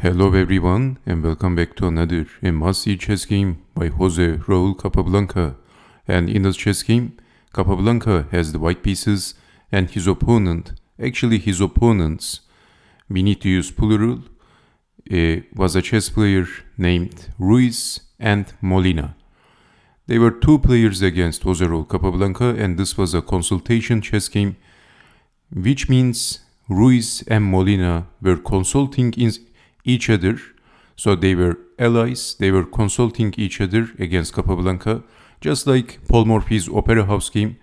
Hello everyone and welcome back to another must-see chess game by Raul Capablanca. And in this chess game, Capablanca has the white pieces and his opponents, we need to use plural, was a chess player named Ruiz and Molina. They were two players against Raul Capablanca, and this was a consultation chess game, which means Ruiz and Molina were consulting each other. So they were allies, they were consulting each other against Capablanca, just like Paul Morphy's Opera House game.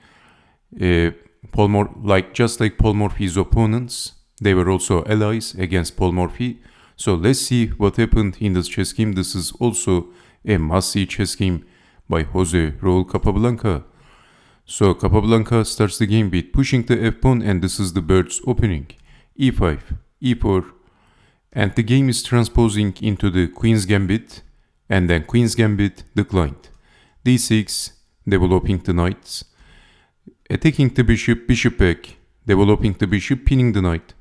Just like Paul Morphy's opponents, they were also allies against Paul Morphy. So let's see what happened in this chess game. This is also a must-see chess game by Raul Capablanca. So Capablanca starts the game with pushing the f-pawn, and this is the bird's opening. e5, e4, and the game is transposing into the Queen's Gambit, and then Queen's Gambit declined. d6, developing the knights, attacking the bishop, bishop back, developing the bishop, pinning the knight,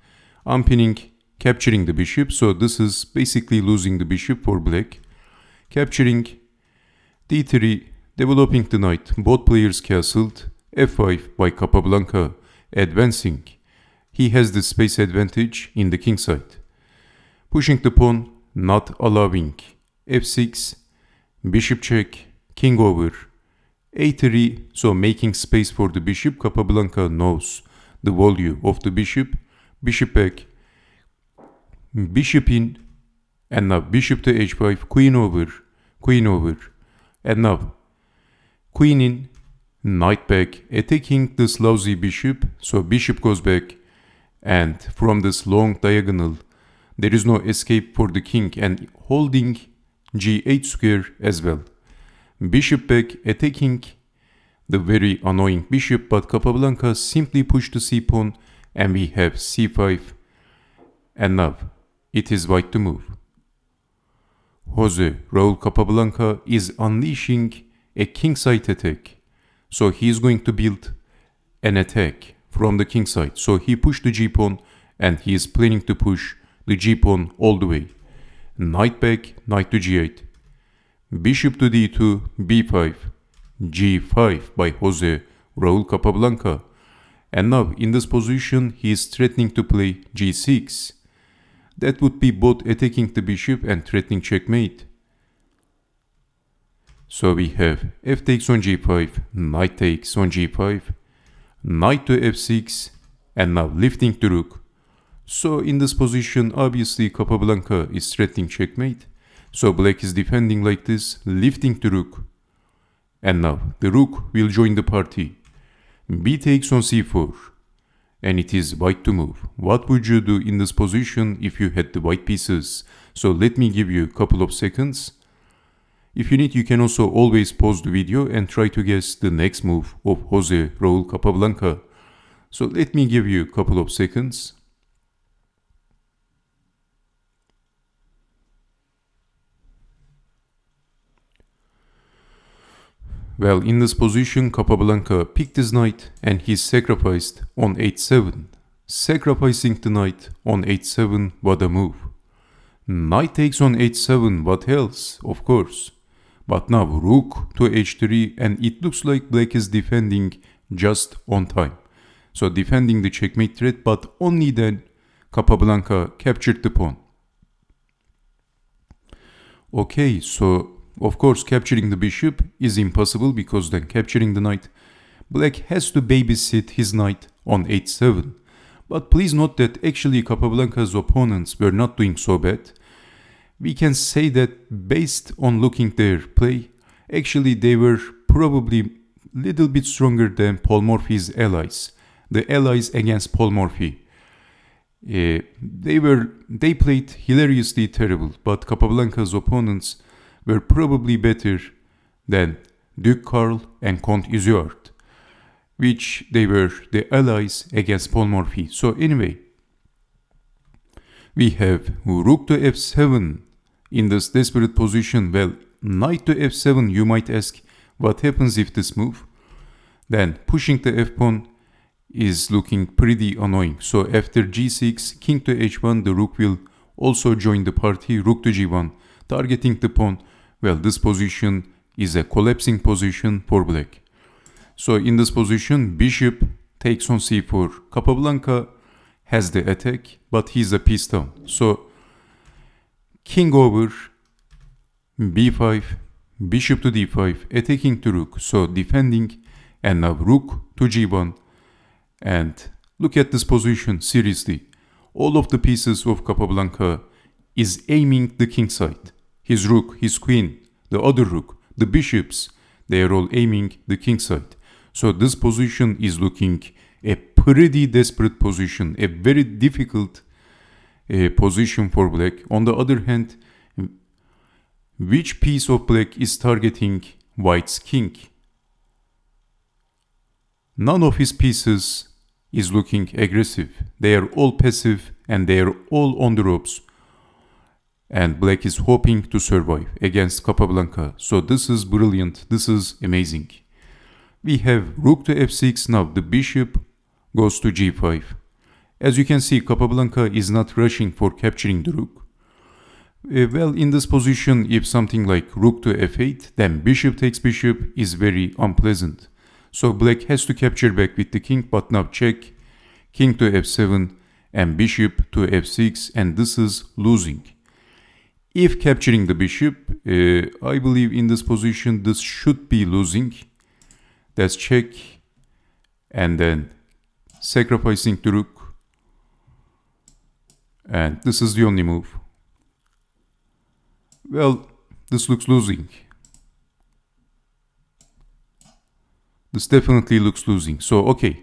unpinning, capturing the bishop. So this is basically losing the bishop for black. Capturing, d3, developing the knight, both players castled, f5 by Capablanca, advancing. He has the space advantage in the king side. Pushing the pawn, not allowing, f6, bishop check, king over, a3, so making space for the bishop. Capablanca knows the value of the bishop, bishop back, bishop in, and now bishop to h5, queen over, and now queen in, knight back, attacking this lousy bishop, so bishop goes back, and from this long diagonal, there is no escape for the king, and holding g8 square as well. Bishop back, attacking the very annoying bishop, but Capablanca simply pushed the c-pawn, and we have c5, and now it is white to move. Raul Capablanca is unleashing a kingside attack, so he is going to build an attack from the king side. So he pushed the g-pawn, and he is planning to push the g-pawn all the way. Knight back, knight to g8, bishop to d2, b5, g5 by Raul Capablanca. And now in this position he is threatening to play g6. That would be both attacking the bishop and threatening checkmate. So we have f takes on g5, knight takes on g5, knight to f6, and now lifting the rook. So in this position, obviously Capablanca is threatening checkmate. So black is defending like this, lifting the rook. And now the rook will join the party. B takes on c4. And it is white to move. What would you do in this position if you had the white pieces? So let me give you a couple of seconds. If you need, you can also always pause the video and try to guess the next move of Raul Capablanca. So let me give you a couple of seconds. Well, in this position, Capablanca picked his knight and he sacrificed on h7. Sacrificing the knight on h7, what a move. Knight takes on h7, what else? Of course. But now rook to h3, and it looks like black is defending just on time. So defending the checkmate threat, but only then Capablanca captured the pawn. Okay, so of course, capturing the bishop is impossible because then capturing the knight, black has to babysit his knight on h7. But please note that actually Capablanca's opponents were not doing so bad. We can say that based on looking their play, actually they were probably a little bit stronger than Paul Morphy's allies. The allies against Paul Morphy. They played hilariously terrible, but Capablanca's opponents were probably better than Duke Karl and Count Izuard, which they were the allies against Paul Morphy. So anyway, we have rook to f7 in this desperate position. Well, knight to f7, you might ask, what happens if this move? Then pushing the f-pawn is looking pretty annoying. So after g6, king to h1, the rook will also joined the party. Rook to g1, targeting the pawn. Well, this position is a collapsing position for black. So in this position, bishop takes on c4. Capablanca has the attack, but he's a piece down. So king over b5, bishop to d5, attacking to rook, so defending, and now rook to g1. And look at this position seriously. All of the pieces of Capablanca is aiming the king side. His rook, his queen, the other rook, the bishops, they are all aiming the king side. So this position is looking a pretty desperate position, a very difficult position for black. On the other hand, which piece of black is targeting white's king? None of his pieces is looking aggressive. They are all passive and they are all on the ropes. And black is hoping to survive against Capablanca. So this is brilliant. This is amazing. We have rook to f6. Now the bishop goes to g5. As you can see, Capablanca is not rushing for capturing the rook. Well, in this position, if something like rook to f8, then bishop takes bishop is very unpleasant. So black has to capture back with the king, but now check, king to f7 and bishop to f6, and this is losing. If capturing the bishop, I believe in this position this should be losing. That's check, and then sacrificing the rook, and this is the only move. Well, this looks losing. This definitely looks losing. So, okay.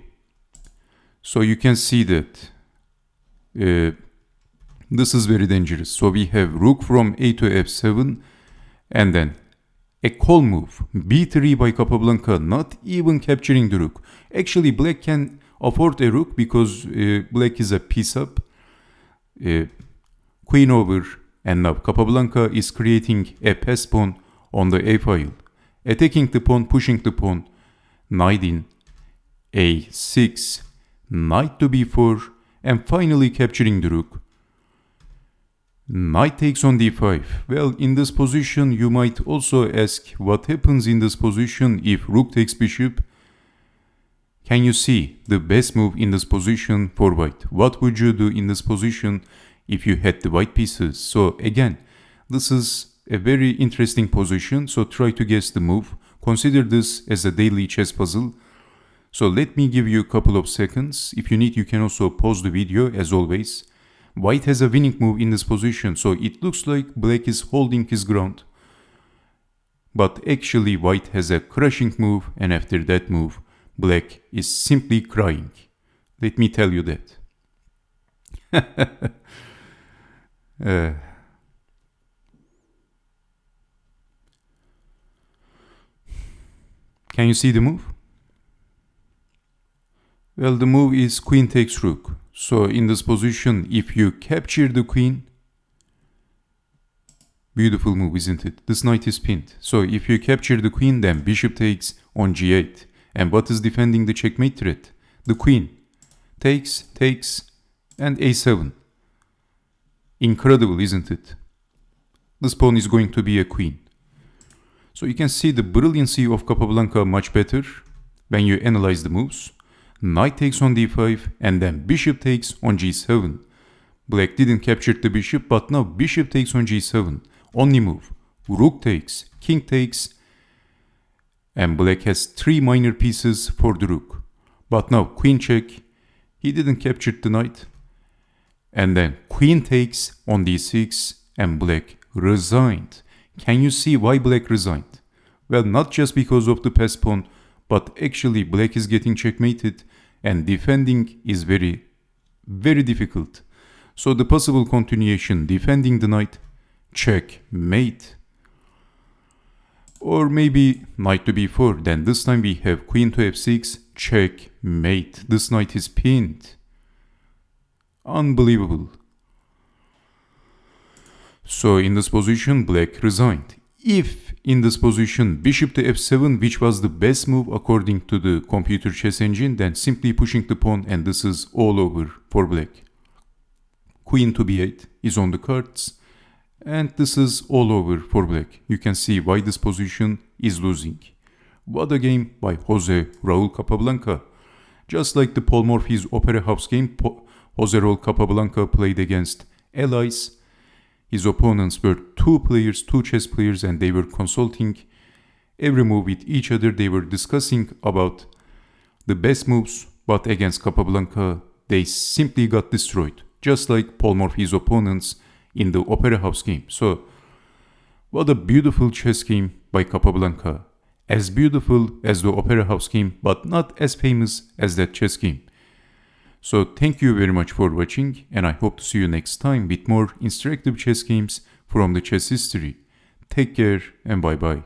So you can see that this is very dangerous. So we have rook from a to f7 and then a call move. b3 by Capablanca, not even capturing the rook. Actually, black can afford a rook because black is a piece up. Queen over, and now Capablanca is creating a pass pawn on the a file. Attacking the pawn, pushing the pawn. Knight in a6, knight to b4, and finally capturing the rook. Knight takes on d5. Well, in this position, you might also ask what happens in this position if rook takes bishop. Can you see the best move in this position for white? What would you do in this position if you had the white pieces? So again, this is a very interesting position, so try to guess the move. Consider this as a daily chess puzzle. So let me give you a couple of seconds. If you need, you can also pause the video as always. White has a winning move in this position, so it looks like black is holding his ground. But actually white has a crushing move, and after that move, black is simply crying. Let me tell you that. Can you see the move? Well, the move is queen takes rook. So in this position, if you capture the queen, beautiful move, isn't it? This knight is pinned. So if you capture the queen, then bishop takes on g8. And what is defending the checkmate threat? The queen. Takes, and a7. Incredible, isn't it? This pawn is going to be a queen. So you can see the brilliancy of Capablanca much better when you analyze the moves. Knight takes on d5 and then bishop takes on g7. Black didn't capture the bishop, but now bishop takes on g7. Only move. Rook takes, king takes, and black has 3 minor pieces for the rook. But now queen check, he didn't capture the knight. And then queen takes on d6 and black resigned. Can you see why black resigned? Well, not just because of the pass pawn, but actually black is getting checkmated and defending is very, very difficult. So the possible continuation, defending the knight, checkmate. Or maybe knight to b4, then this time we have queen to f6, checkmate. This knight is pinned. Unbelievable. So in this position, black resigned. If in this position, bishop to f7, which was the best move according to the computer chess engine, then simply pushing the pawn, and this is all over for black. queen to b8 is on the cards. And this is all over for black. You can see why this position is losing. What a game by Jose Raul Capablanca. Just like the Paul Morphy's Opera House game, Jose Raul Capablanca played against allies. His opponents were two chess players, and they were consulting every move with each other. They were discussing about the best moves, but against Capablanca, they simply got destroyed, just like Paul Morphy's opponents in the Opera House game. So, what a beautiful chess game by Capablanca. As beautiful as the Opera House game, but not as famous as that chess game. So thank you very much for watching, and I hope to see you next time with more interactive chess games from the chess history. Take care and bye bye.